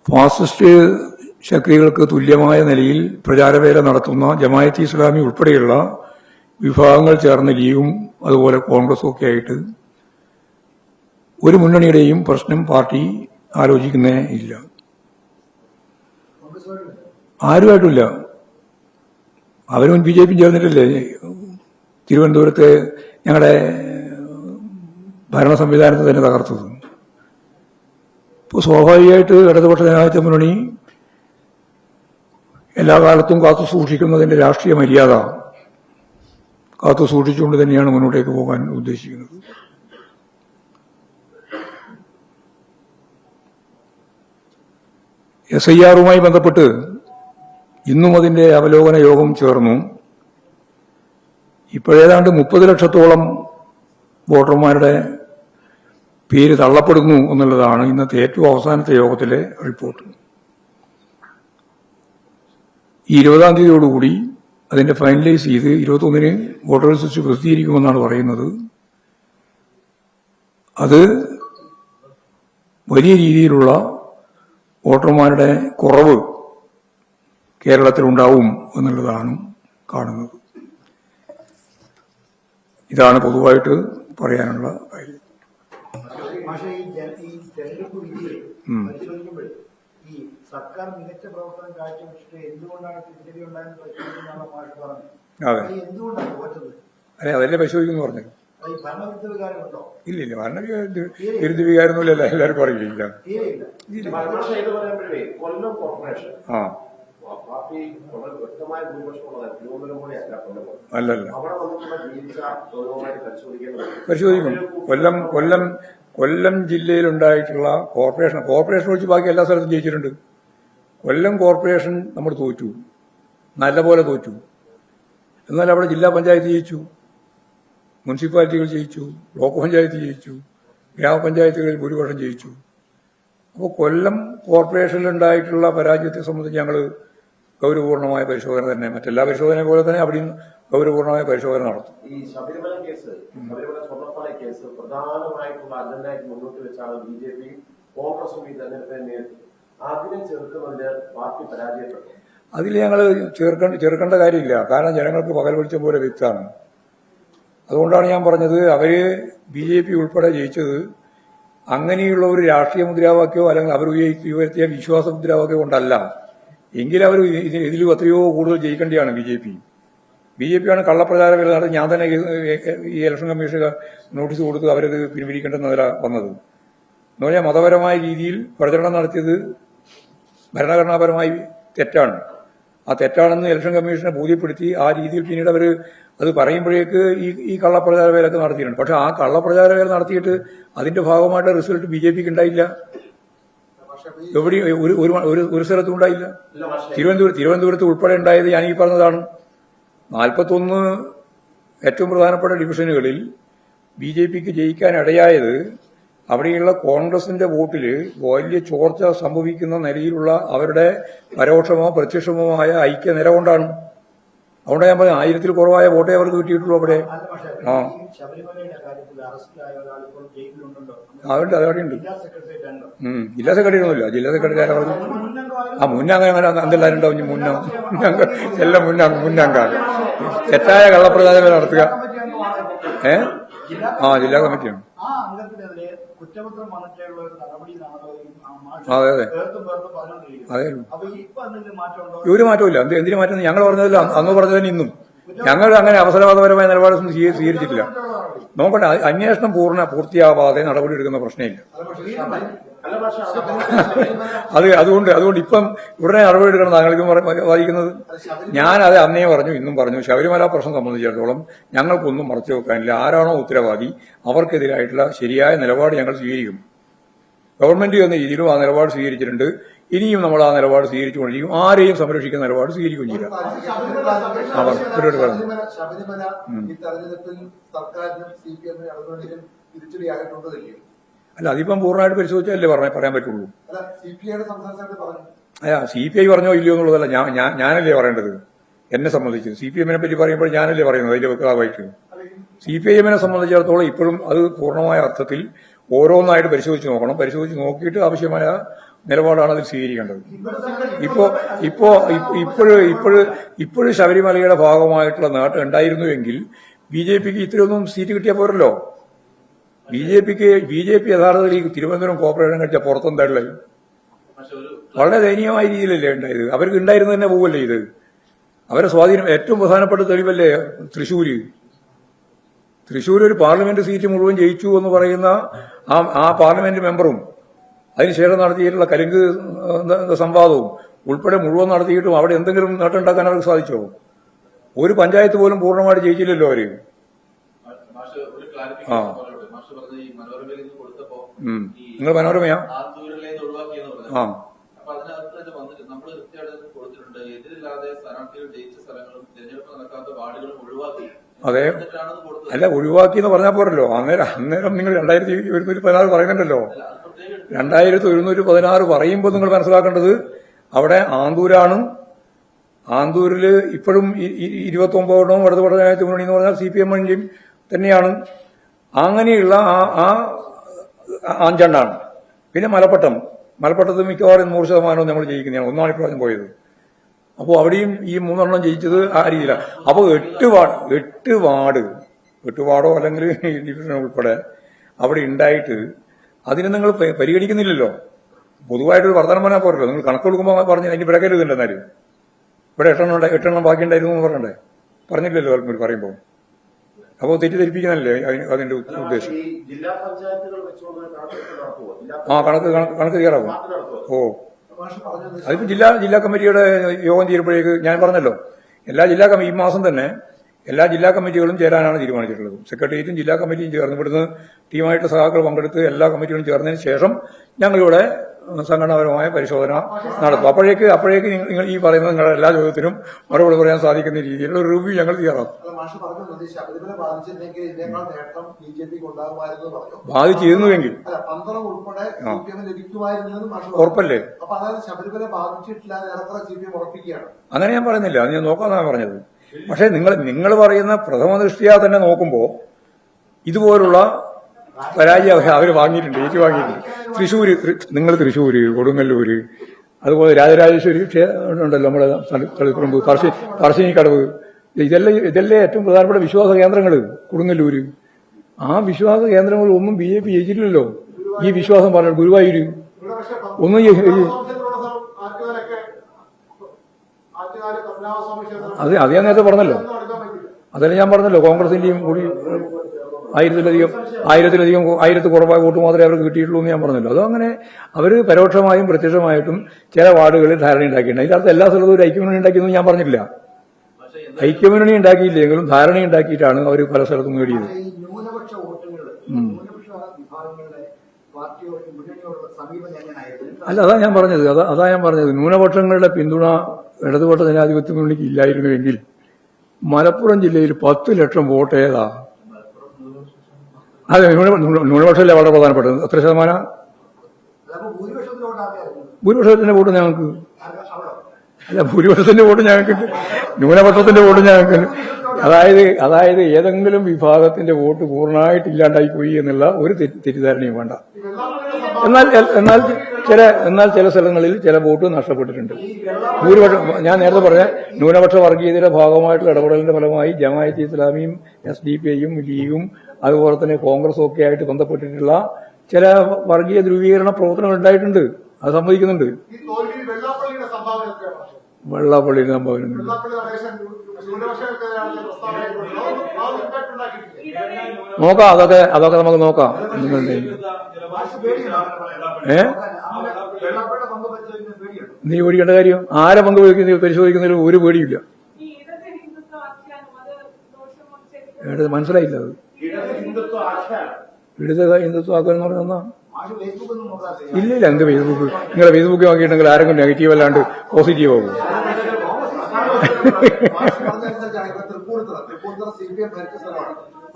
ഫാസിസ്റ്റ് ശക്തികൾക്ക് തുല്യമായ നിലയിൽ പ്രചാരവേല നടത്തുന്ന ജമാഅത്തെ ഇസ്ലാമി ഉൾപ്പെടെയുള്ള വിഭാഗങ്ങൾ ചേർന്ന ലീഗും അതുപോലെ കോൺഗ്രസും ഒക്കെ ആയിട്ട് ഒരു മുന്നണിയുടെയും പ്രശ്നം പാർട്ടി ആലോചിക്കുന്നേ ഇല്ല. ആരുമായിട്ടില്ല. അവരും BJP ചേർന്നിട്ടല്ലേ തിരുവനന്തപുരത്ത് ഞങ്ങളുടെ ഭരണ സംവിധാനത്തെ തന്നെ തകർത്തത്. ഇപ്പോൾ സ്വാഭാവികമായിട്ട് ഇടതുപക്ഷ ജനാധിപത്യ മുന്നണി എല്ലാ കാലത്തും കാത്തു സൂക്ഷിക്കുന്നതിന്റെ രാഷ്ട്രീയ മര്യാദ കാത്തു സൂക്ഷിച്ചുകൊണ്ട് തന്നെയാണ് മുന്നോട്ടേക്ക് പോകാൻ ഉദ്ദേശിക്കുന്നത്. SIR-വുമായി ബന്ധപ്പെട്ട് ഇന്നും അതിന്റെ അവലോകന യോഗം ചേർന്നു. ഇപ്പോഴേതാണ്ട് 30 ലക്ഷത്തോളം വോട്ടർമാരുടെ പേര് തള്ളപ്പെടുന്നു എന്നുള്ളതാണ് ഇന്നത്തെ ഏറ്റവും അവസാനത്തെ യോഗത്തിലെ റിപ്പോർട്ട്. ഈ 20-ാം തീയതിയോടുകൂടി അതിന്റെ ഫൈനലൈസ് ചെയ്ത് 21-ന് വോട്ടർ ലിസ്റ്റ് പ്രസിദ്ധീകരിക്കുമെന്നാണ് പറയുന്നത്. അത് വലിയ രീതിയിലുള്ള വോട്ടർമാരുടെ കുറവ് കേരളത്തിലുണ്ടാവും എന്നുള്ളതാണ് കാണുന്നത്. ഇതാണ് പൊതുവായിട്ട് പറയാനുള്ള കാര്യം. സർക്കാർ മികച്ച പ്രവർത്തനം കാഴ്ചവെച്ചിട്ട് എന്തുകൊണ്ടാണ് തിരിച്ചടി ഉണ്ടായെന്ന് പരിശോധിക്കുന്നതാണ് മാഷ് പറഞ്ഞത്. അതെ, എന്തുകൊണ്ടാണ് തോറ്റത്? അതെ, അതല്ലേ പരിശോധിക്കുന്നു പറഞ്ഞത്. ഭരണവിരുദ്ധ വികാരമുണ്ടോ? ഇല്ലില്ല, ഭരണവിരുദ്ധ വികാരമൊന്നുമില്ല, എല്ലാവർക്കും അറിയില്ല. കൊല്ലം കോർപ്പറേഷൻ പാർട്ടി വളരെ വ്യക്തമായ ഭൂരിപക്ഷമുള്ളതാണ്. തിരുവനന്തപുരം പോലെയല്ല കൊല്ലം. അല്ലല്ല, അവിടെ വന്നിട്ടുള്ള വീഴ്ച ഗൗരവമായിട്ട് പരിശോധിക്കും. കൊല്ലം ജില്ലയിലുണ്ടായിട്ടുള്ള കോർപ്പറേഷൻ ഒഴിച്ച് ബാക്കി എല്ലാ സ്ഥലത്തും ജയിച്ചിട്ടുണ്ട്. കൊല്ലം കോർപ്പറേഷൻ നമ്മൾ തോറ്റു, നല്ലപോലെ തോറ്റു. എന്നാൽ അവിടെ ജില്ലാ പഞ്ചായത്ത് ജയിച്ചു, മുനിസിപ്പാലിറ്റികൾ ജയിച്ചു, ബ്ലോക്ക് പഞ്ചായത്ത് ജയിച്ചു, ഗ്രാമപഞ്ചായത്തുകളിൽ ഭൂരിപക്ഷം ജയിച്ചു. അപ്പോൾ കൊല്ലം കോർപ്പറേഷനിലുണ്ടായിട്ടുള്ള പരാജയത്തെ സംബന്ധിച്ച് ഞങ്ങൾ ഗൗരവപൂർണമായ പരിശോധന തന്നെ, മറ്റെല്ലാ പരിശോധനയെ പോലെ തന്നെ അവിടെയും ഗൗരവപൂർണമായ പരിശോധന നടത്തും. ഈ ശബരിമല കേസ്, ശബരിമല സ്വർണ്ണപ്പാള കേസ് പ്രധാനമായിട്ടുള്ള അജണ്ടയായിട്ട് മുന്നോട്ട് വെച്ചാണ് BJP കോൺഗ്രസും ഈ തെരഞ്ഞെടുപ്പിനെ നേരിട്ടു. അതിനെ ചെറുക്കുന്നതിന് പാർട്ടി പരാജയപ്പെട്ടു. അതിൽ ഞങ്ങൾ ചെറുക്കേണ്ട കാര്യമില്ല. കാരണം ജനങ്ങൾക്ക് പകൽ വെളിച്ചം പോലെ വ്യക്തമാണ്. അതുകൊണ്ടാണ് ഞാൻ പറഞ്ഞത്, അവര് BJP ഉൾപ്പെടെ ജയിച്ചത് അങ്ങനെയുള്ള ഒരു രാഷ്ട്രീയ മുദ്രാവാക്യമോ അല്ലെങ്കിൽ അവർ ഉയർത്തിയ വിശ്വാസ മുദ്രാവാക്യം കൊണ്ടല്ല. എങ്കിലും അവർ ഇതിലും എത്രയോ കൂടുതൽ ജയിക്കേണ്ടിയാണ് BJP ആണ് കള്ളപ്രചാര വില നടത്തി. ഞാൻ തന്നെ ഈ ഇലക്ഷൻ കമ്മീഷൻ നോട്ടീസ് കൊടുത്ത് അവരത് പിൻവലിക്കേണ്ടെന്നതില വന്നത്. എന്ന് പറഞ്ഞാൽ മതപരമായ രീതിയിൽ പ്രചരണം നടത്തിയത് ഭരണഘടനാപരമായി തെറ്റാണ്. ആ തെറ്റാണെന്ന് ഇലക്ഷൻ കമ്മീഷനെ ബോധ്യപ്പെടുത്തി ആ രീതിയിൽ പിന്നീട് അവർ അത് പറയുമ്പോഴേക്ക് ഈ കള്ളപ്രചാര വേലൊക്കെ നടത്തിയിട്ടുണ്ട്. പക്ഷെ ആ കള്ളപ്രചാര വേല നടത്തിയിട്ട് അതിന്റെ ഭാഗമായിട്ട് റിസൾട്ട് BJPക്ക് ഉണ്ടായില്ല. എവിടെയും ഒരു സ്ഥലത്തും ഉണ്ടായില്ല. തിരുവനന്തപുരത്ത് ഉൾപ്പെടെ ഉണ്ടായത് ഞാൻ ഈ പറഞ്ഞതാണ്. 41 ഏറ്റവും പ്രധാനപ്പെട്ട ഡിവിഷനുകളിൽ BJPക്ക് ജയിക്കാൻ ഇടയായത് അവിടെയുള്ള കോൺഗ്രസിന്റെ വോട്ടില് വലിയ ചോർച്ച സംഭവിക്കുന്ന നിലയിലുള്ള അവരുടെ പരോക്ഷമോ പ്രത്യക്ഷമോ ഐക്യനില കൊണ്ടാണ്. അതുകൊണ്ട് ഞാൻ പറഞ്ഞു 1000-ൽ കുറവായ വോട്ടേ അവർക്ക് കിട്ടിയിട്ടുള്ളൂ അവിടെ. അതുണ്ട്, അതവിടെ ഉണ്ട്. ജില്ലാ സെക്രട്ടറി ഒന്നുമില്ല. ജില്ലാ സെക്രട്ടറി ആരാ പറഞ്ഞു? മുന്നങ്ങനെ എന്തെല്ലാരും ഉണ്ടാവും. എല്ലാം മുന്നങ്കാണ്. തെറ്റായ കള്ളപ്രചാരണം നടത്തുക. ജില്ലാ കമ്മിറ്റിയാണ്. അതെ അതെ അതെ. ഒരു മാറ്റമില്ല. എന്തിനു മാറ്റം? ഞങ്ങൾ പറഞ്ഞതല്ല, അന്ന് പറഞ്ഞതിന് ഇന്നും ഞങ്ങൾ അങ്ങനെ അവസരവാദപരമായ നിലപാടൊന്നും സ്വീകരിച്ചിട്ടില്ല. നോക്കട്ടെ, അന്വേഷണം പൂർത്തിയാവാതെ നടപടി എടുക്കുന്ന പ്രശ്നമില്ല. അതുകൊണ്ട് ഇപ്പം ഉടനെ നടപടി എടുക്കണം താങ്കളിതും വാദിക്കുന്നത്. ഞാനത് അന്നേ പറഞ്ഞു, ഇന്നും പറഞ്ഞു. ശബരിമല പ്രശ്നം സംബന്ധിച്ചിടത്തോളം ഞങ്ങൾക്കൊന്നും മറച്ചു വെക്കാനില്ല. ആരാണോ ഉത്തരവാദി അവർക്കെതിരായിട്ടുള്ള ശരിയായ നിലപാട് ഞങ്ങൾ സ്വീകരിക്കും. ഗവൺമെന്റ് എന്ന രീതിയിലും ആ നിലപാട് സ്വീകരിച്ചിട്ടുണ്ട്. ഇനിയും നമ്മൾ ആ നിലപാട് സ്വീകരിച്ചുകൊണ്ടിരിക്കും. ആരെയും സംരക്ഷിക്കുന്ന നിലപാട് സ്വീകരിക്കുകയും ചെയ്യാം. അല്ല, അതിപ്പം പൂർണ്ണമായിട്ട് പരിശോധിച്ചാലല്ലേ പറയാൻ പറ്റുള്ളൂ. CPI പറഞ്ഞോ ഇല്ലയോ എന്നുള്ളതല്ല ഞാനല്ലേ പറയേണ്ടത്. എന്നെ സംബന്ധിച്ച് CPM-നെ പറ്റി പറയുമ്പോൾ ഞാനല്ലേ പറയുന്നത് അതിന്റെ വ്യക്തമായിട്ട്. CPIM-നെ സംബന്ധിച്ചിടത്തോളം ഇപ്പോഴും അത് പൂർണ്ണമായ അർത്ഥത്തിൽ ഓരോന്നായിട്ട് പരിശോധിച്ച് നോക്കണം. പരിശോധിച്ച് നോക്കിയിട്ട് ആവശ്യമായ നിലപാടാണ് അതിൽ സ്വീകരിക്കേണ്ടത്. ഇപ്പോഴും ശബരിമലയുടെ ഭാഗമായിട്ടുള്ള നേട്ടം ഉണ്ടായിരുന്നുവെങ്കിൽ BJPക്ക് ഇത്രയൊന്നും സീറ്റ് കിട്ടിയാൽ പോരല്ലോ. BJP യഥാർത്ഥത്തിൽ ഈ തിരുവനന്തപുരം കോർപ്പറേഷൻ കഴിച്ച പുറത്തെന്തായുള്ളത്? വളരെ ദയനീയമായ രീതിയിലല്ലേ ഉണ്ടായത്. അവർക്ക് ഉണ്ടായിരുന്നു തന്നെ പോവല്ലേ ഇത്. അവരെ സ്വാധീനം ഏറ്റവും പ്രധാനപ്പെട്ട തെളിവല്ലേ തൃശൂർ ഒരു പാർലമെന്റ് സീറ്റ് മുഴുവൻ ജയിച്ചു എന്ന് പറയുന്ന ആ പാർലമെന്റ് മെമ്പറും അതിനുശേഷം നടത്തിയിട്ടുള്ള കലുങ്ക് സംവാദവും ഉൾപ്പെടെ മുഴുവൻ നടത്തിയിട്ടും അവിടെ എന്തെങ്കിലും നേട്ടം ഉണ്ടാക്കാൻ അവർക്ക് സാധിച്ചോ? ഒരു പഞ്ചായത്ത് പോലും പൂർണ്ണമായിട്ട് ജയിച്ചില്ലല്ലോ അവര്. നിങ്ങൾ മനോരമയാ? അതെ. അല്ല, ഒഴിവാക്കി എന്ന് പറഞ്ഞാൽ പോരല്ലോ. അന്നേരം നിങ്ങൾ 2116 പറയുന്നുണ്ടല്ലോ. 2116 പറയുമ്പോൾ നിങ്ങൾ മനസ്സിലാക്കേണ്ടത് അവിടെ ആന്തൂരാണ്. ആന്തൂരില് ഇപ്പോഴും 29 വടതു പഞ്ചായത്ത് മുന്നണി എന്ന് പറഞ്ഞാൽ CPM-ന്റെയും തന്നെയാണ്. അങ്ങനെയുള്ള ആ 5 പിന്നെ മലപ്പട്ടത്ത് മിക്കവാറും 100% നമ്മൾ ജയിക്കുന്നതാണ്. ഒന്നാണ് ഇപ്രാവശ്യം പോയത്. അപ്പോൾ അവിടെയും ഈ 3 ജയിച്ചത് ആ രീതിയിലാണ്. അപ്പോൾ 8 വാർഡോ അല്ലെങ്കിൽ ഡിവിഷൻ ഉൾപ്പെടെ അവിടെ ഉണ്ടായിട്ട് അതിനെ നിങ്ങൾ പരിഗണിക്കുന്നില്ലല്ലോ. പൊതുവായിട്ടൊരു വർധനം പറഞ്ഞാൽ പോരല്ലോ. നിങ്ങൾ കണക്ക് കൊടുക്കുമ്പോൾ പറഞ്ഞ് അതിന്റെ പിറകരുതുണ്ടെന്നാലും ഇവിടെ 8 ബാക്കിയുണ്ടായിരുന്നു എന്ന് പറഞ്ഞേ പറഞ്ഞില്ലല്ലോ പറയുമ്പോൾ. അപ്പോൾ തെറ്റിദ്ധരിപ്പിക്കുന്നല്ലേ അതിന്റെ ഉദ്ദേശം. ജില്ലാ പഞ്ചായത്തുകൾ വെച്ചുകൊണ്ട് കണക്ക് തയ്യാറാവും. മാഷ് പറഞ്ഞത് അതിപ്പോ ജില്ലാ കമ്മിറ്റിയുടെ യോഗം തീരുമ്പോഴേക്ക് ഞാൻ പറഞ്ഞല്ലോ, ഈ മാസം തന്നെ എല്ലാ ജില്ലാ കമ്മിറ്റികളും ചേരാനാണ് തീരുമാനിച്ചിട്ടുള്ളത്. സെക്രട്ടേറിയറ്റും ജില്ലാ കമ്മിറ്റിയും ചേർന്ന് ഇവിടുന്ന് ടീമായിട്ട് സഹാക്കൾ പങ്കെടുത്ത് എല്ലാ കമ്മിറ്റികളും ചേർന്നതിന് ശേഷം ഞങ്ങളിവിടെ സംഘടനാപരമായ പരിശോധന നടത്തും. അപ്പോഴേക്ക് നിങ്ങൾ ഈ പറയുന്ന നിങ്ങളുടെ എല്ലാ ചോദ്യത്തിനും മറുപടി പറയാൻ സാധിക്കുന്ന രീതിയിലുള്ള ഒരു റിവ്യൂ ഞങ്ങൾ തയ്യാറാക്കും. മാഷ് പറഞ്ഞത് ശബരിമല ബാധിച്ചിരുന്നെങ്കിൽ ഇതിനേക്കാൾ നേട്ടം BJPക്ക് ഉണ്ടാകുമായിരുന്നു പറഞ്ഞു. ബാധിച്ചിരുന്നുവെങ്കിൽ പന്തളം ഉൾപ്പെടെ CPM ലഭിക്കുമായിരുന്നെന്ന് മാഷ് ഉറപ്പല്ലേ? അപ്പൊ അതായത് ശബരിമല ബാധിച്ചിട്ടില്ല ഏറെക്കുറെ CPM ഉറപ്പിക്കുകയാണ്. അങ്ങനെ ഞാൻ പറയുന്നില്ല, അത് ഞാൻ നോക്കാന്നാണ് പറഞ്ഞത്. പക്ഷേ നിങ്ങൾ പറയുന്ന പ്രഥമ ദൃഷ്ടിയാ തന്നെ നോക്കുമ്പോൾ ഇതുപോലുള്ള പരാജയം അവർ വാങ്ങിയിട്ടുണ്ട്, ഏറ്റുവാങ്ങിയിട്ടുണ്ട്. നിങ്ങൾ തൃശ്ശൂര്, കൊടുങ്ങല്ലൂര്, അതുപോലെ രാജരാജേശ്വരി ഉണ്ടല്ലോ നമ്മുടെ തളിപ്പറമ്പ്, പറശ്ശിനിക്കടവ്, ഇതല്ലേ ഏറ്റവും പ്രധാനപ്പെട്ട വിശ്വാസ കേന്ദ്രങ്ങൾ. കൊടുങ്ങല്ലൂര്, ആ വിശ്വാസ കേന്ദ്രങ്ങൾ ഒന്നും BJP ജയിച്ചിട്ടില്ലല്ലോ. ഈ വിശ്വാസം പറഞ്ഞു ഗുരുവായൂര് ഒന്നും അത് ഞാൻ നേരത്തെ പറഞ്ഞല്ലോ. അതല്ല ഞാൻ പറഞ്ഞല്ലോ, കോൺഗ്രസിന്റെയും കൂടി ആയിരത്തിൽ കുറവായ വോട്ട് മാത്രമേ അവർക്ക് കിട്ടിയിട്ടുള്ളൂ എന്ന് ഞാൻ പറഞ്ഞല്ലോ. അതങ്ങനെ അവർ പരോക്ഷമായും പ്രത്യക്ഷമായിട്ടും ചില വാർഡുകളിൽ ധാരണ ഉണ്ടാക്കിയിട്ടുണ്ട്. അതിന്റെ അർത്ഥം എല്ലാ സ്ഥലത്തും ഒരു ഐക്യമുന്നണി ഉണ്ടാക്കിയെന്ന് ഞാൻ പറഞ്ഞിട്ടില്ല. ഐക്യമുന്നണി ഉണ്ടാക്കിയില്ലെങ്കിലും ധാരണ ഉണ്ടാക്കിയിട്ടാണ് അവർ പല സ്ഥലത്തും നേടിയത്. ന്യൂനപക്ഷ വോട്ടുകൾ, ന്യൂനപക്ഷ വിഭാഗങ്ങളുടെ പാർട്ടിയോട് മുന്നണിയോടുള്ള സമീപനം എങ്ങനെയായിരുന്നു? അല്ല, അതാ ഞാൻ പറഞ്ഞത് ന്യൂനപക്ഷങ്ങളുടെ പിന്തുണ ഇടതുപക്ഷ ജനാധിപത്യ മുന്നണിക്ക് ഇല്ലായിരുന്നുവെങ്കിൽ മലപ്പുറം ജില്ലയിൽ 10 ലക്ഷം വോട്ട് ഏതാ? അതെ, ന്യൂനപക്ഷമല്ലേ വളരെ പ്രധാനപ്പെട്ടത്. എത്ര ശതമാനം? ഭൂരിപക്ഷത്തിന്റെ വോട്ട് ഞങ്ങൾക്ക് അല്ല, ഭൂരിപക്ഷത്തിന്റെ വോട്ട് ഞങ്ങൾക്ക്, ന്യൂനപക്ഷത്തിന്റെ വോട്ട് ഞങ്ങൾക്ക്. അതായത് ഏതെങ്കിലും വിഭാഗത്തിന്റെ വോട്ട് പൂർണ്ണമായിട്ട് ഇല്ലാണ്ടായി പോയി എന്നുള്ള ഒരു തെറ്റിദ്ധാരണയും വേണ്ട. എന്നാൽ ചില സ്ഥലങ്ങളിൽ ചില വോട്ട് നഷ്ടപ്പെട്ടിട്ടുണ്ട്. ഭൂരിപക്ഷം ഞാൻ നേരത്തെ പറഞ്ഞ ന്യൂനപക്ഷ വർഗീയതയുടെ ഭാഗമായിട്ടുള്ള ഇടപെടലിന്റെ ഫലമായി ജമാഅത്തെ ഇസ്ലാമിയും SDPIയും ലീഗും അതുപോലെ തന്നെ കോൺഗ്രസും ഒക്കെ ആയിട്ട് ബന്ധപ്പെട്ടിട്ടുള്ള ചില വർഗീയ ധ്രുവീകരണ പ്രവർത്തനങ്ങൾ ഉണ്ടായിട്ടുണ്ട്. അത് സമ്മതിക്കുന്നുണ്ട്. വെള്ളാപ്പള്ളിയുടെ സംഭാവന നോക്കാം, അതൊക്കെ നമുക്ക് നോക്കാം. നീ പേടിക്കേണ്ട കാര്യം ആരെ പങ്ക് പരിശോധിക്കുന്നതിൽ ഒരു പേടിയില്ല. മനസ്സിലായില്ല. അത് ഇടത് ഹിന്ദുത്വം ആക്കുമെന്ന് പറഞ്ഞാ ഇല്ല. എന്ത് ഫേസ്ബുക്ക്? നിങ്ങളെ ഫേസ്ബുക്ക് നോക്കിയിട്ടുണ്ടെങ്കിൽ ആരെങ്കിലും നെഗറ്റീവ് അല്ലാണ്ട് പോസിറ്റീവ് ആകും.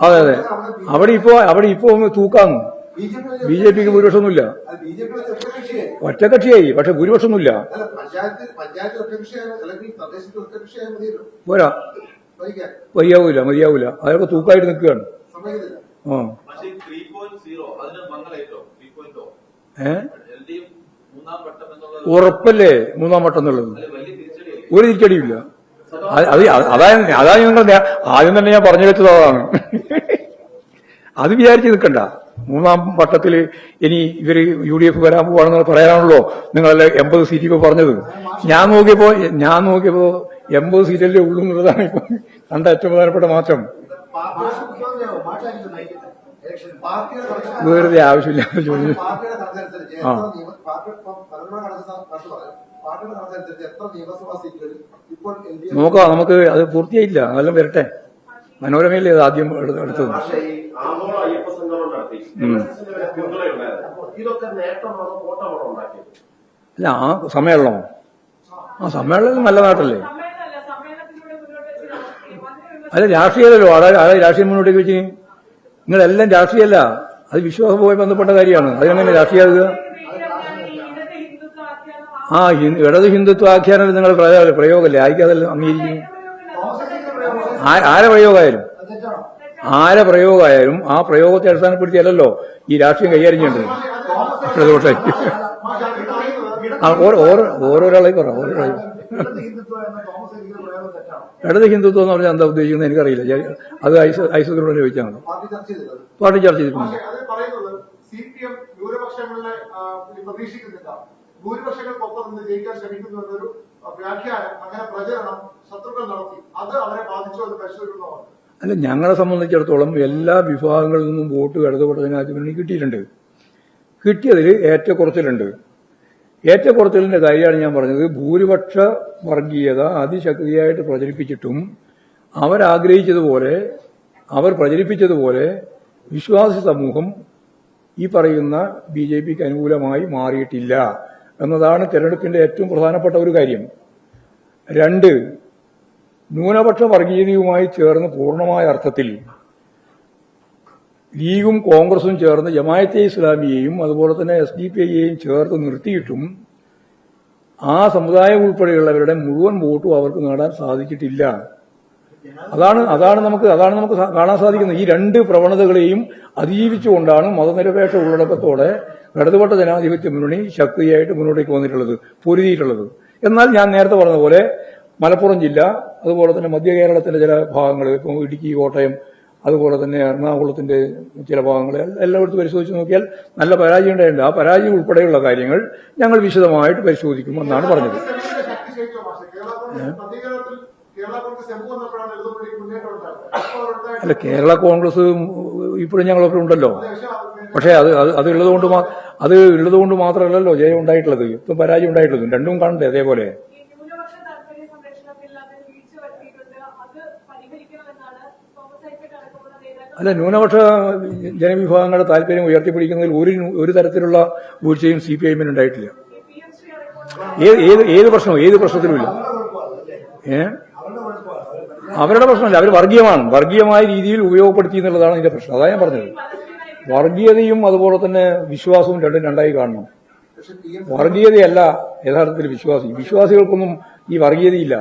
അതെ, അവിടെ ഇപ്പോ ഒന്ന് തൂക്കാന്ന്. BJPക്ക് ഭൂരിപക്ഷമൊന്നുമില്ല. ഒറ്റകക്ഷിയായി, പക്ഷെ ഭൂരിപക്ഷമൊന്നുമില്ല. പോരാ, മതിയാവൂല. അതൊക്കെ തൂക്കായിട്ട് നിൽക്കുകയാണ്. ഉറപ്പല്ലേ മൂന്നാം വട്ടം എന്നുള്ളത്? ഒരു തിരിച്ചടിയില്ല. അതാ നിങ്ങൾ ആദ്യം തന്നെ ഞാൻ പറഞ്ഞു വെച്ചത് അതാണ്. അത് വിചാരിച്ച് നിൽക്കണ്ട. മൂന്നാം വട്ടത്തിൽ ഇനി ഇവര് UDF വരാൻ പോവാണെന്ന് പറയാനാണല്ലോ നിങ്ങളല്ലേ 80 സീറ്റ് ഇപ്പൊ പറഞ്ഞത്. ഞാൻ നോക്കിയപ്പോ 80 സീറ്റല്ലേ ഉള്ളൂ എന്നുള്ളതാണ് ഇപ്പൊ കണ്ട ഏറ്റവും പ്രധാനപ്പെട്ട മാറ്റം. വെറുതെ ആവശ്യമില്ലാത്ത ചോദ്യം. നോക്കാം, നമുക്ക് അത് പൂർത്തിയായില്ല, അതെല്ലാം വരട്ടെ. മനോരമയില്ലേ അത് ആദ്യം എടുത്തത്. അല്ല, ആ സമ്മേളനമോ? ആ സമ്മേളനം നല്ല നാട്ടല്ലേ? അല്ല, രാഷ്ട്രീയമല്ലോ. അതായത് രാഷ്ട്രീയം മുന്നോട്ടേക്ക് വെച്ച് നിങ്ങളെല്ലാം രാഷ്ട്രീയമല്ല, അത് വിശ്വാസവുമായി ബന്ധപ്പെട്ട കാര്യമാണ്. അതിനെങ്ങനെ രാഷ്ട്രീയമാകുക? ഇടത് ഹിന്ദുത്വ ആഖ്യാനം നിങ്ങൾ പ്രയോഗമല്ലേ? ആയിക്കതെല്ലാം അംഗീകരിക്കുന്നു. ആരെ പ്രയോഗമായാലും ആ പ്രയോഗത്തെ അടിസ്ഥാനപ്പെടുത്തിയല്ലോ ഈ രാഷ്ട്രീയം കൈകാര്യം ചെയ്യേണ്ടത്. ഓരോരാളെയും പറ. ഇടത് ഹിന്ദുത്വം എന്ന് പറഞ്ഞാൽ എന്താ ഉദ്ദേശിക്കുന്നത് എനിക്കറിയില്ല. അത് ഐസത്തിനോട് ചോദിച്ചാൽ മതി. പാർട്ടി ചർച്ച ചെയ്തിട്ടുണ്ട്. ഭൂരിപക്ഷങ്ങൾക്കൊപ്പം നിന്ന് ജയിക്കാൻ ശ്രമിക്കുന്നു എന്നൊരു വ്യാഖ്യാനം, അങ്ങനെ പ്രചരണം ശത്രുക്കൾ നടത്തി. അത് അവരെ ബാധിച്ചു എന്ന് പരിശോധിക്കുന്നതാണ്. അല്ല, ഞങ്ങളെ സംബന്ധിച്ചിടത്തോളം എല്ലാ വിഭാഗങ്ങളിൽ നിന്നും വോട്ട് ഇടതുപക്ഷ ജനാധിപത്യ മുന്നണി കിട്ടിയിട്ടുണ്ട്. കിട്ടിയതിൽ ഏറ്റക്കുറച്ചിലുണ്ട്. ഏറ്റക്കുറച്ചിലിന്റെ കാര്യമാണ് ഞാൻ പറഞ്ഞത്. ഭൂരിപക്ഷ വർഗീയത അതിശക്തിയായിട്ട് പ്രചരിപ്പിച്ചിട്ടും അവർ പ്രചരിപ്പിച്ചതുപോലെ വിശ്വാസി സമൂഹം ഈ പറയുന്ന ബിജെപിക്ക് അനുകൂലമായി മാറിയിട്ടില്ല എന്നതാണ് തെരഞ്ഞെടുപ്പിന്റെ ഏറ്റവും പ്രധാനപ്പെട്ട ഒരു കാര്യം. 2, ന്യൂനപക്ഷ വർഗീയതയുമായി ചേർന്ന് പൂർണ്ണമായ അർത്ഥത്തിൽ ലീഗും കോൺഗ്രസും ചേർന്ന് ജമാഅത്തെ ഇസ്ലാമിയെയും അതുപോലെ തന്നെ SDPIയെയും ചേർത്ത് നിർത്തിയിട്ടും ആ സമുദായം ഉൾപ്പെടെയുള്ളവരുടെ മുഴുവൻ വോട്ടും അവർക്ക് നേടാൻ സാധിച്ചിട്ടില്ല. അതാണ് നമുക്ക് കാണാൻ സാധിക്കുന്നത്. ഈ 2 പ്രവണതകളെയും അതിജീവിച്ചുകൊണ്ടാണ് മതനിരപേക്ഷ ഉള്ളടക്കത്തോടെ ഇടതുപക്ഷ ജനാധിപത്യ മുന്നണി ശക്തിയായിട്ട് മുന്നോട്ടേക്ക് വന്നിട്ടുള്ളത്, പൊരുതിയിട്ടുള്ളത്. എന്നാൽ ഞാൻ നേരത്തെ പറഞ്ഞതുപോലെ മലപ്പുറം ജില്ല, അതുപോലെ തന്നെ മധ്യ കേരളത്തിന്റെ ചില ഭാഗങ്ങൾ, ഇപ്പം ഇടുക്കി, കോട്ടയം, അതുപോലെ തന്നെ എറണാകുളത്തിന്റെ ചില ഭാഗങ്ങൾ എല്ലായിടത്തും പരിശോധിച്ച് നോക്കിയാൽ നല്ല പരാജയം ഉണ്ടായിട്ടുണ്ട്. ആ പരാജയം ഉൾപ്പെടെയുള്ള കാര്യങ്ങൾ ഞങ്ങൾ വിശദമായിട്ട് പരിശോധിക്കുമെന്നാണ് പറഞ്ഞത്. അല്ല, കേരള കോൺഗ്രസ് ഇപ്പോഴും ഞങ്ങളൊക്കെ ഉണ്ടല്ലോ. പക്ഷേ അത് ഉള്ളതുകൊണ്ട് മാത്രമല്ലല്ലോ ജയം ഉണ്ടായിട്ടുള്ളത്, ഇപ്പം പരാജയം ഉണ്ടായിട്ടുള്ളത്. രണ്ടും കാണണ്ടേ അതേപോലെ. അല്ല, ന്യൂനപക്ഷ ജനവിഭാഗങ്ങളുടെ താല്പര്യം ഉയർത്തിപ്പിടിക്കുന്നതിൽ ഒരു തരത്തിലുള്ള വീഴ്ചയും CPIM ഉണ്ടായിട്ടില്ല. ഏത് പ്രശ്നത്തിലുമില്ല. അവരുടെ പ്രശ്നമല്ല, അവർ വർഗീയമായ രീതിയിൽ ഉപയോഗപ്പെടുത്തി എന്നുള്ളതാണ് ഇതിന്റെ പ്രശ്നം. അതാണ് ഞാൻ പറഞ്ഞത്. വർഗീയതയും അതുപോലെ തന്നെ വിശ്വാസവും രണ്ടായി കാണണം. വർഗീയതയല്ല യഥാർത്ഥത്തിൽ വിശ്വാസികൾക്കൊന്നും ഈ വർഗീയതയില്ല.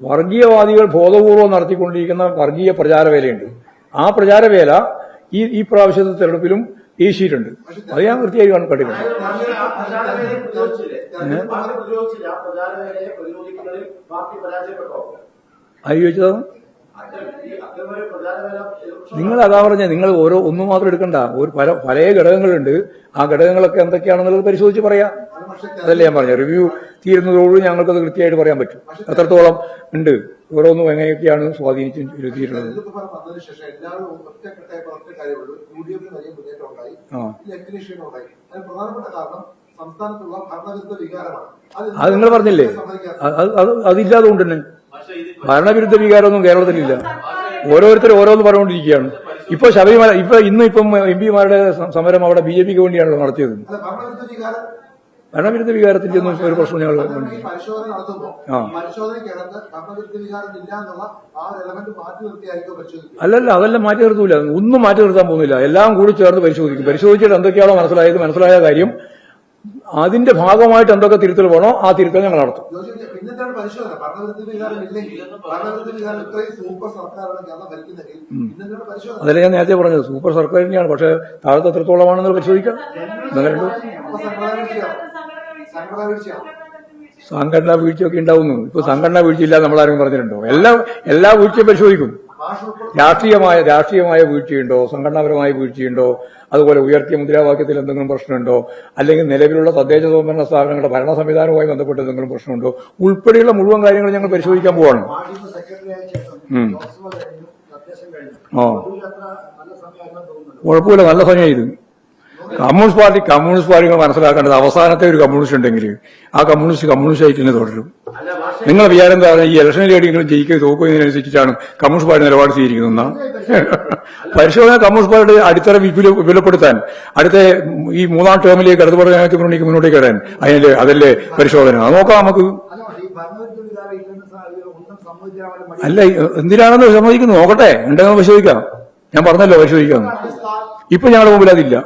വർഗീയവാദികൾ ബോധപൂർവം നടത്തിക്കൊണ്ടിരിക്കുന്ന വർഗീയ പ്രചാരവേലയുണ്ട്. ആ പ്രചാരവേല ഈ പ്രാവശ്യത്തെ തെരഞ്ഞെടുപ്പിലും ഏശിയിട്ടുണ്ട്. അത് ഞാൻ കൃത്യമായി കണ്ടിട്ടുണ്ട്. ആര് ചോദിച്ചതാണ്? നിങ്ങൾ അതാ പറഞ്ഞ, നിങ്ങൾ ഒന്നും മാത്രം എടുക്കണ്ട. പല ഘടകങ്ങളുണ്ട്. ആ ഘടകങ്ങളൊക്കെ എന്തൊക്കെയാണെന്നുള്ളത് പരിശോധിച്ച് പറയാം. അതല്ലേ ഞാൻ പറഞ്ഞ, റിവ്യൂ തീരുന്നതോടുകൂടി ഞങ്ങൾക്കത് കൃത്യമായിട്ട് പറയാൻ പറ്റും എത്രത്തോളം ഉണ്ട്, ഓരോന്നും എങ്ങനെയൊക്കെയാണ് സ്വാധീനിച്ചിരുത്തിയിട്ടുള്ളത്. അത് നിങ്ങൾ പറഞ്ഞില്ലേ, അതില്ലാതെ കൊണ്ട് തന്നെ ഭരണവിരുദ്ധ വികാരമൊന്നും കേരളത്തിലില്ല. ഓരോരുത്തരും ഓരോന്ന് പറഞ്ഞുകൊണ്ടിരിക്കുകയാണ്. ഇപ്പൊ ശബരിമല ഇന്നിപ്പം MP മാരുടെ സമരം അവിടെ BJPക്ക് വേണ്ടിയാണല്ലോ നടത്തിയത്. ഭരണവിരുദ്ധ വികാരത്തിന്റെ ഒന്നും ഒരു പ്രശ്നം ഞങ്ങൾ അല്ലല്ല, അതെല്ലാം മാറ്റി നിർത്തൂല. ഒന്നും മാറ്റി നിർത്താൻ പോകുന്നില്ല. എല്ലാം കൂടി ചേർന്ന് പരിശോധിച്ചിട്ട് എന്തൊക്കെയാണോ മനസ്സിലായ കാര്യം, അതിന്റെ ഭാഗമായിട്ട് എന്തൊക്കെ തിരുത്തൽ വേണോ ആ തിരുത്തൽ ഞങ്ങൾ നടത്തും. അതല്ല ഞാൻ നേരത്തെ പറഞ്ഞത്, സൂപ്പർ സർക്കാർ തന്നെയാണ്. പക്ഷെ താഴത്തെ എത്രത്തോളമാണെന്ന് പരിശോധിക്കാം. സംഘടനാ വീഴ്ചയൊക്കെ ഉണ്ടാവുന്നു. ഇപ്പൊ സംഘടനാ വീഴ്ചയില്ല നമ്മളാരും പറഞ്ഞിട്ടുണ്ടോ? എല്ലാ വീഴ്ചയും പരിശോധിക്കും. രാഷ്ട്രീയമായ വീഴ്ചയുണ്ടോ, സംഘടനാപരമായ വീഴ്ചയുണ്ടോ, അതുപോലെ ഉയർത്തിയ മുദ്രാവാക്യത്തിൽ എന്തെങ്കിലും പ്രശ്നമുണ്ടോ, അല്ലെങ്കിൽ നിലവിലുള്ള തദ്ദേശ സ്വയംഭരണ സ്ഥാപനങ്ങളുടെ ഭരണ സംവിധാനവുമായി ബന്ധപ്പെട്ട് എന്തെങ്കിലും പ്രശ്നമുണ്ടോ, ഉൾപ്പെടെയുള്ള മുഴുവൻ കാര്യങ്ങൾ ഞങ്ങൾ പരിശോധിക്കാൻ പോവാണ്. കുഴപ്പമില്ല, നല്ല സമയം ഇത്. കമ്മ്യൂണിസ്റ്റ് പാർട്ടികൾ മനസ്സിലാക്കേണ്ടത്, അവസാനത്തെ ഒരു കമ്മ്യൂണിസ്റ്റ് ഉണ്ടെങ്കിൽ ആ കമ്മ്യൂണിസ്റ്റ് ആയിട്ട് തന്നെ തുടരും. നിങ്ങൾ വിചാരം എന്താ, ഈ ഇലക്ഷനിൽ എവിടെയെങ്കിലും ജയിക്കുകയോ തോക്കുന്നതിനനുസരിച്ചിട്ടാണ് കമ്മ്യൂണിസ്റ്റ് പാർട്ടി നിലപാട് സ്വീകരിക്കുന്നതെന്നാണ് പരിശോധന. കമ്മ്യൂണിസ്റ്റ് പാർട്ടി അടിത്തറ വിപുലപ്പെടുത്താൻ അടുത്ത ഈ 3ാം ടേമിലേക്ക് ഇടതുപക്ഷ ജനാധിപത്യ മുന്നണിക്ക് മുന്നോട്ടേക്ക് വരാൻ അതല്ലേ പരിശോധന. അത് നോക്കാം നമുക്ക്. അല്ല, എന്തിനാണെന്ന് സമ്മതിക്കുന്നു നോക്കട്ടെ, ഉണ്ടെന്ന് പരിശോധിക്കാം. ഞാൻ പറഞ്ഞല്ലോ പരിശോധിക്കാം. ഇപ്പൊ ഞങ്ങളുടെ മുമ്പിൽ അതില്ല.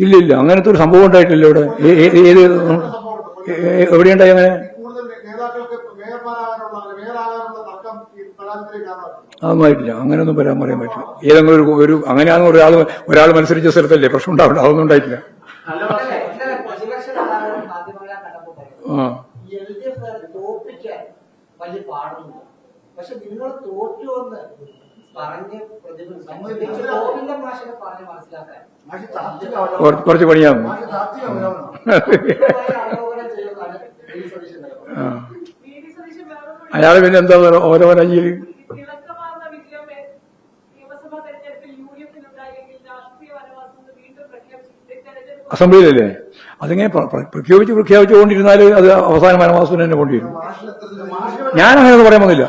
ഇല്ല, അങ്ങനത്തെ ഒരു സംഭവം ഉണ്ടായിട്ടില്ല ഇവിടെ. എവിടെയുണ്ടായി അങ്ങനെ? അതൊന്നുമായിട്ടില്ല. അങ്ങനെയൊന്നും പറയാൻ പറ്റില്ല. ഏതെങ്കിലും ഒരു അങ്ങനെയാണെന്ന് ഒരാൾ മത്സരിച്ച സ്ഥലത്തല്ലേ പ്രശ്നം ഉണ്ടാവില്ല. അതൊന്നും ഉണ്ടായിട്ടില്ല. പക്ഷെ നിങ്ങൾ തോറ്റു എന്ന് പറഞ്ഞ് കുറച്ച് പണിയാവും. അയാൾ പിന്നെ എന്താ ഓരോ രാജ്യയിൽ അസംബ്ലിയിലല്ലേ? അതിങ്ങനെ പ്രഖ്യാപിച്ചുകൊണ്ടിരുന്നാൽ അത് അവസാന വനവാസത്തിന് തന്നെ കൊണ്ടുവരും. ഞാൻ അങ്ങനെയൊന്നും പറയാൻ പോകുന്നില്ല.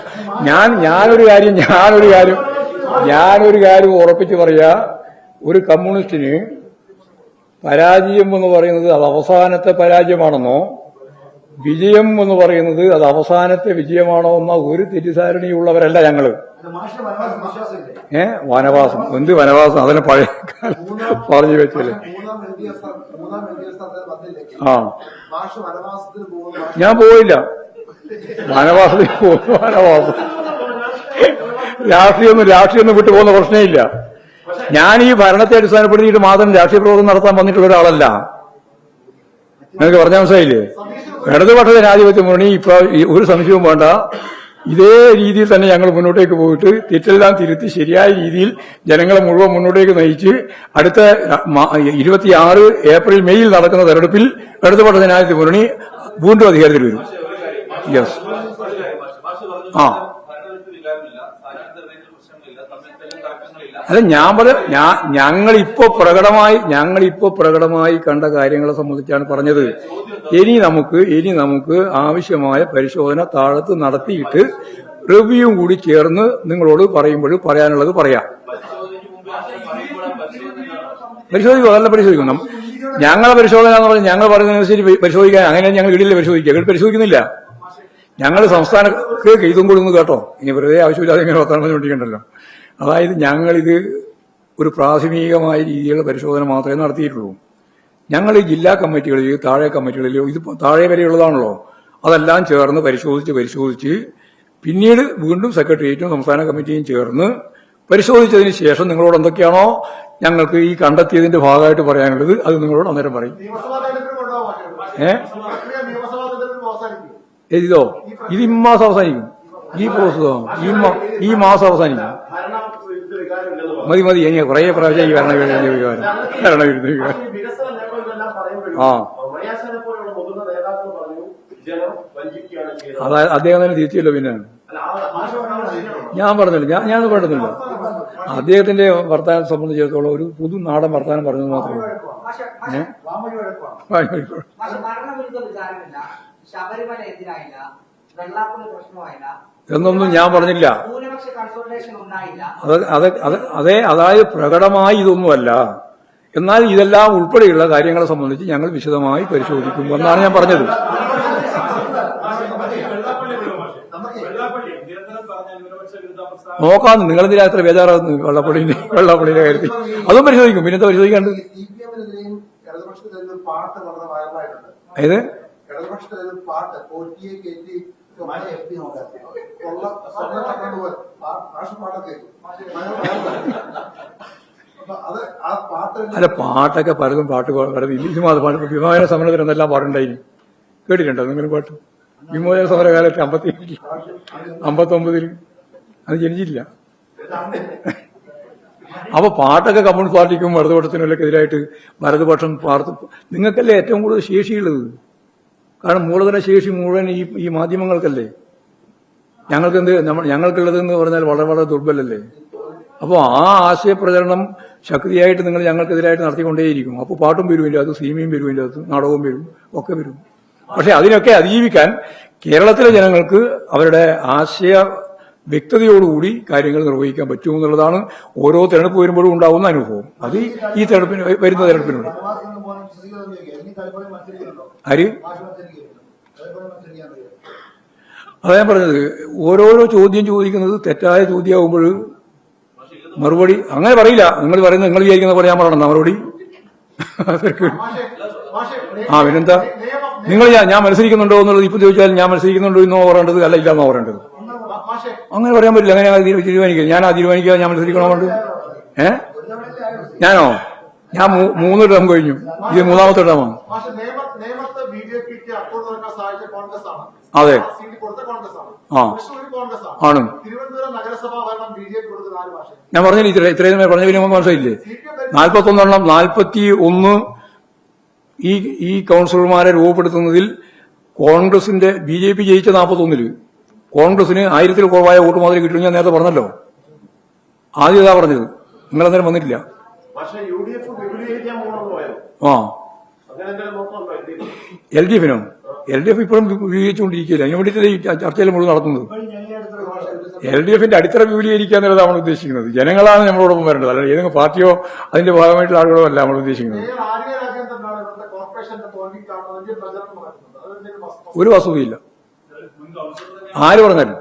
ഞാനൊരു കാര്യം ഉറപ്പിച്ച് പറയാ, ഒരു കമ്മ്യൂണിസ്റ്റിന് പരാജയം എന്ന് പറയുന്നത് അത് അവസാനത്തെ പരാജയമാണെന്നോ വിജയം എന്ന് പറയുന്നത് അത് അവസാനത്തെ വിജയമാണോ എന്ന ഒരു തെറ്റിദ്ധാരണയുള്ളവരല്ല ഞങ്ങള്. വനവാസം എന്ത് വനവാസം? അതിനെ പഴയ കാലം പറഞ്ഞു വെച്ചല്ലേ. ആ, ഞാൻ പോയില്ല വനവാസത്തിൽ. വനവാസം രാഷ്ട്രീയം വിട്ടു പോകുന്ന പ്രശ്നമില്ല. ഞാൻ ഈ ഭരണത്തെ അടിസ്ഥാനപ്പെടുത്തിയിട്ട് മാത്രം രാഷ്ട്രീയ പ്രവർത്തനം നടത്താൻ വന്നിട്ടുള്ള ഒരാളല്ല. നിങ്ങൾക്ക് പറഞ്ഞാൽ മനസ്സിലായില്ലേ? ഇടതുപക്ഷ ജനാധിപത്യ മുന്നണി ഇപ്പൊ ഒരു സംശയവും വേണ്ട, ഇതേ രീതിയിൽ തന്നെ ഞങ്ങൾ മുന്നോട്ടേക്ക് പോയിട്ട് തെറ്റെല്ലാം തിരുത്തി ശരിയായ രീതിയിൽ ജനങ്ങളെ മുഴുവൻ മുന്നോട്ടേക്ക് നയിച്ച് അടുത്ത 26 ഏപ്രിൽ മെയ്യിൽ നടക്കുന്ന തെരഞ്ഞെടുപ്പിൽ ഇടതുപക്ഷ ജനാധിപത്യ മുന്നണി വീണ്ടും അധികാരത്തിൽ വരും. യെസ്. ആ, അല്ല ഞാൻ ഞങ്ങളിപ്പോ പ്രകടമായി കണ്ട കാര്യങ്ങളെ സംബന്ധിച്ചാണ് പറഞ്ഞത്. ഇനി നമുക്ക് ആവശ്യമായ പരിശോധന താഴത്ത് നടത്തിയിട്ട് റിവ്യൂ കൂടി ചേർന്ന് നിങ്ങളോട് പറയാനുള്ളത് പറയാം. പരിശോധിക്കും. ഞങ്ങളെ പരിശോധന എന്ന് പറഞ്ഞാൽ ഞങ്ങൾ പറയുന്നതനുസരിച്ച് പരിശോധിക്കാൻ, അങ്ങനെ ഞങ്ങൾ വീട്ടിലെ പരിശോധിക്കുന്നില്ല. ഞങ്ങൾ സംസ്ഥാനക്ക് ഇതും കൂടി ഒന്ന് കേട്ടോ, ഇനി വെറുതെ ആവശ്യമില്ലാതെ ഇങ്ങനെ വർത്തമാനം ചോദിക്കണ്ടല്ലോ. അതായത് ഞങ്ങളിത് ഒരു പ്രാഥമികമായ രീതിയിലുള്ള പരിശോധന മാത്രമേ നടത്തിയിട്ടുള്ളൂ. ഞങ്ങൾ ഈ ജില്ലാ കമ്മിറ്റികളിൽ, താഴെ കമ്മിറ്റികളിലോ, ഇത് താഴെ വരെയുള്ളതാണല്ലോ, അതെല്ലാം ചേർന്ന് പരിശോധിച്ച് പിന്നീട് വീണ്ടും സെക്രട്ടേറിയറ്റും സംസ്ഥാന കമ്മിറ്റിയും ചേർന്ന് പരിശോധിച്ചതിന് ശേഷം നിങ്ങളോട് എന്തൊക്കെയാണോ ഞങ്ങൾക്ക് ഈ കണ്ടെത്തിയതിന്റെ ഭാഗമായിട്ട് പറയാനുള്ളത് അത് നിങ്ങളോട് അന്നേരം പറയും. ഇതോ ഇത് ഇമ്മാസം അവസാനിക്കും. ഈ പ്രോസസ്സോ ഈ മാസം അവസാനിക്കും. മതി ഇനി കുറെ പ്രാവശ്യം ഈ ഭരണവിരുദ്ധ വികാരം. ആ, അതായത് അദ്ദേഹം തന്നെ തിരിച്ചല്ലോ. പിന്നെ ഞാൻ പറഞ്ഞില്ല, ഞാൻ പറഞ്ഞില്ല. അദ്ദേഹത്തിന്റെ വർത്തമാനം സംബന്ധിച്ചിടത്തോളം ഒരു പുതു നാടൻ വർത്തമാനം പറഞ്ഞത് മാത്രമേ. എന്നൊന്നും ഞാൻ പറഞ്ഞില്ല. അതായത് പ്രകടമായി ഇതൊന്നുമല്ല. എന്നാൽ ഇതെല്ലാം ഉൾപ്പെടെയുള്ള കാര്യങ്ങളെ സംബന്ധിച്ച് ഞങ്ങൾ വിശദമായി പരിശോധിക്കും എന്നാണ് ഞാൻ പറഞ്ഞത്. നോക്കാം, നിങ്ങളെന്തിനാ എത്ര ബേജാറാകുന്നു വെള്ളാപ്പള്ളിയുടെ കാര്യത്തിൽ? അതും പരിശോധിക്കും. പിന്നെന്താ പരിശോധിക്കാണ്ട്? ഏത് അല്ല, പാട്ടൊക്കെ പലതും പാട്ട് ഇത് മാത്രം പാട്ട്. വിമോചന സമരത്തിന് എന്തെല്ലാം പാട്ടുണ്ടായിരുന്നു കേട്ടിട്ടുണ്ടോ നിങ്ങൾ? പാട്ട് വിമോചന സമരകാലത്ത് 59 അത് ജനിച്ചില്ല. അപ്പൊ പാട്ടൊക്കെ കമ്മ്യൂണിസ്റ്റ് പാർട്ടിക്കും വലതുപക്ഷത്തിനും എതിരായിട്ട് വലതുപക്ഷം നിങ്ങൾക്കല്ലേ ഏറ്റവും കൂടുതൽ ശേഷിയുള്ളത്. കാരണം മൂലധന ശേഷി മുഴുവൻ ഈ മാധ്യമങ്ങൾക്കല്ലേ. ഞങ്ങൾക്കുള്ളതെന്ന് പറഞ്ഞാൽ വളരെ വളരെ ദുർബലല്ലേ. അപ്പോൾ ആ ആശയപ്രചരണം ശക്തിയായിട്ട് നിങ്ങൾ ഞങ്ങൾക്കെതിരായിട്ട് നടത്തിക്കൊണ്ടേയിരിക്കും. അപ്പോൾ പാട്ടും വരുമില്ല, അത് സിനിമയും വരുമില്ല, അത് നാടകവും വരും, ഒക്കെ വരും. പക്ഷെ അതിനൊക്കെ അതിജീവിക്കാൻ കേരളത്തിലെ ജനങ്ങൾക്ക് അവരുടെ ആശയ വ്യക്തതയോടുകൂടി കാര്യങ്ങൾ നിർവഹിക്കാൻ പറ്റുമെന്നുള്ളതാണ് ഓരോ തെരഞ്ഞെടുപ്പ് വരുമ്പോഴും ഉണ്ടാവുന്ന അനുഭവം. അത് ഈ തെരഞ്ഞെടുപ്പിന് വരുന്ന തെരഞ്ഞെടുപ്പിനുണ്ട്. ആര്? അതാ ഞാൻ പറഞ്ഞത്, ഓരോരോ ചോദ്യം ചോദിക്കുന്നത് തെറ്റായ ചോദ്യമാകുമ്പോൾ മറുപടി അങ്ങനെ പറയില്ല. നിങ്ങൾ പറയുന്നത് നിങ്ങൾ വിചാരിക്കുന്ന പോലെ ഞാൻ പറയണം മറുപടി. ആ, പിന്നെന്താ നിങ്ങൾ ഞാൻ മത്സരിക്കുന്നുണ്ടോ എന്നുള്ളത് ഇപ്പൊ ചോദിച്ചാൽ ഞാൻ മത്സരിക്കുന്നുണ്ടോ എന്നോ പറയേണ്ടത്, അല്ല ഇല്ലാന്നോ പറയേണ്ടത്. അങ്ങനെ പറയാൻ പറ്റില്ല. അങ്ങനെ തീരുമാനിക്കുക. ഞാൻ തീരുമാനിക്കുക ഞാൻ മത്സരിക്കണോണ്ട്. ഞാനോ? ഞാൻ 3 ടേം കഴിഞ്ഞു. ഇത് 3ാമത്തെ ടേമാണ്. അതെ, ആ ആണ്. ഞാൻ പറഞ്ഞില്ല ഇത്രയും പറഞ്ഞ പിന്നെ മനസ്സിലായില്ലേ? 41 41 ഈ കൗൺസിലർമാരെ രൂപപ്പെടുത്തുന്നതിൽ കോൺഗ്രസിന്റെ BJP ജയിച്ച 41 കോൺഗ്രസിന് 1000-ൽ കുറവായ വോട്ട് മാത്രമേ കിട്ടും. ഞാൻ നേരത്തെ പറഞ്ഞല്ലോ, ആദ്യം ഇതാ പറഞ്ഞത്. നിങ്ങളന്നേരം വന്നിട്ടില്ല. ആ, അങ്ങനെ എന്തെങ്കിലും നോക്കണോ എൽ ഡി എഫിനോ? എൽ ഡി എഫ് ഇപ്പോഴും വിപുലീകരിച്ചുകൊണ്ടിരിക്കുകയില്ല. അതിന് വേണ്ടിയിട്ടല്ലേ ഈ ചർച്ചയിൽ മുഴുവൻ നടത്തുന്നത്. എൽ ഡി എഫിന്റെ അടിത്തറ വിപുലീകരിക്കുക എന്നുള്ളത് നമ്മൾ ഉദ്ദേശിക്കുന്നത്. ജനങ്ങളാണ് നമ്മളോടൊപ്പം വരേണ്ടത്, അല്ലെങ്കിൽ ഏതെങ്കിലും പാർട്ടിയോ അതിന്റെ ഭാഗമായിട്ടുള്ള ആളുകളോ അല്ല നമ്മൾ ഉദ്ദേശിക്കുന്നത്. ഒരു വസ്തുതയില്ല. ആര് പറഞ്ഞാലും